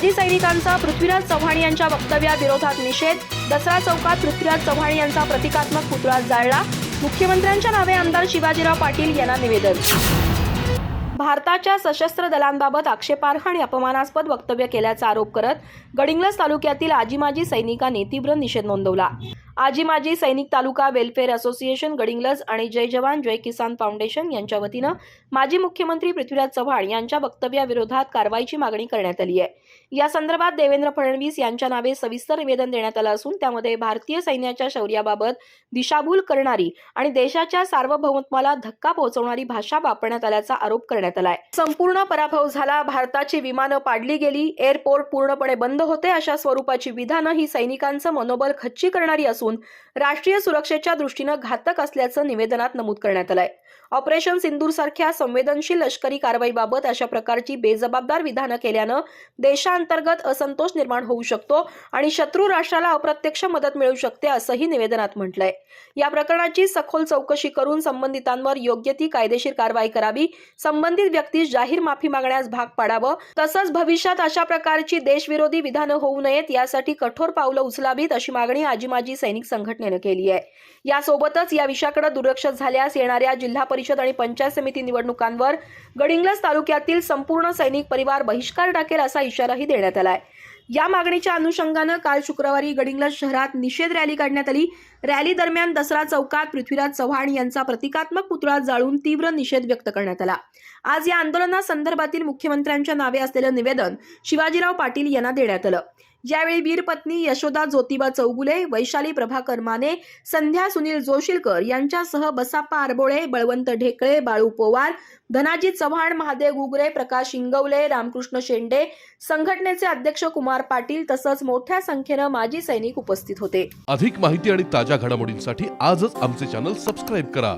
माजी सैनिकांचा पृथ्वीराज चव्हाण यांच्या वक्तव्याविरोधात निषेध। दसरा चौकात पृथ्वीराज चव्हाण यांचा प्रतिकात्मक पुतळा जाळला। मुख्यमंत्र्यांच्या नावे आमदार शिवाजीराव पाटील यांना निवेदन। भारताच्या सशस्त्र दलांबाबत आक्षेपार्ह आणि अपमानास्पद वक्तव्य केल्याचा आरोप करत गडिंग्लज तालुक्यातील आजी-माजी सैनिकांनी तीव्र निषेध नोंदवला। आजी-माजी सैनिक तालुका वेलफेअर असोसिएशन गडिंग्लज आणि जय जवान जय किसान फाउंडेशन यांच्या वतीनं माजी मुख्यमंत्री पृथ्वीराज चव्हाण यांच्या वक्तव्याविरोधात कारवाईची मागणी करण्यात आली आहे। या संदर्भात देवेंद्र फडणवीस यांच्या नावे सविस्तर निवेदन देण्यात आलं असून त्यामध्ये भारतीय सैन्याच्या शौर्याबाबत दिशाभूल करणारी आणि देशाच्या सार्वभौमत्वाला धक्का पोहोचवणारी भाषा वापरण्यात आल्याचा आरोप करण्यात आलाय। संपूर्ण पराभव झाला, भारताची विमानं पाडली गेली, एअरपोर्ट पूर्णपणे बंद होते अशा स्वरूपाची विधानं ही सैनिकांचं मनोबल खच्ची करणारी असून राष्ट्रीय सुरक्षेच्या दृष्टीनं घातक असल्याचं निवेदनात नमूद करण्यात आलंय। ऑपरेशन सिंदूर सारख्या संवेदनशील लष्करी कारवाईबाबत अशा प्रकारची बेजबाबदार विधानं केल्यानं देशांतर्गत असंतोष निर्माण होऊ शकतो आणि शत्रू राष्ट्राला अप्रत्यक्ष मदत मिळू शकते असंही निवेदनात म्हटलंय। या प्रकरणाची सखोल चौकशी करून संबंधितांवर योग्य ती कायदेशीर कारवाई करावी, संबंधित व्यक्तीस जाहीर माफी मागण्यास भाग पाडावं, तसंच भविष्यात अशा प्रकारची देशविरोधी विधानं होऊ नयेत यासाठी कठोर पावलं उचलावीत अशी मागणी आजी-माजी सैनिक संघटनेनं केली आहे। यासोबतच या विषयाकडे दुर्लक्ष झाल्यास येणाऱ्या जिल्हा परिषद आणि पंचायत समिती निवडणुकांवर गडिंग्लज तालुक्यातील संपूर्ण सैनिक परिवार बहिष्कार टाकेल असा इशाराही देण्यात आलाय। या मागणीच्या अनुषंगानं काल शुक्रवारी गडिंग्लज शहरात निषेध रॅली काढण्यात आली। रॅली दरम्यान दसरा चौकात पृथ्वीराज चव्हाण यांचा प्रतिकात्मक पुतळा जाळून तीव्र निषेध व्यक्त करण्यात आला। आज या आंदोलनासंदर्भातील मुख्यमंत्र्यांच्या नावे असलेलं निवेदन शिवाजीराव पाटील यांना देण्यात आलं। यावेळी वीरपत्नी यशोदा ज्योतिबा चौगुले, वैशाली प्रभाकर माने, संध्या सुनील जोशीलकर यांच्यासह बसाप्पा आरबोळे, बळवंत ढेकळे, बाळू पोवार, धनाजी चव्हाण, महादेव गुगरे, प्रकाश इंगवले, रामकृष्ण शेंडे, संघटनेचे अध्यक्ष कुमार पाटील तसंच मोठ्या संख्येनं माजी सैनिक उपस्थित होते। अधिक माहिती आणि ताज्या घडामोडींसाठी आजच आमचे चॅनल सबस्क्राइब करा।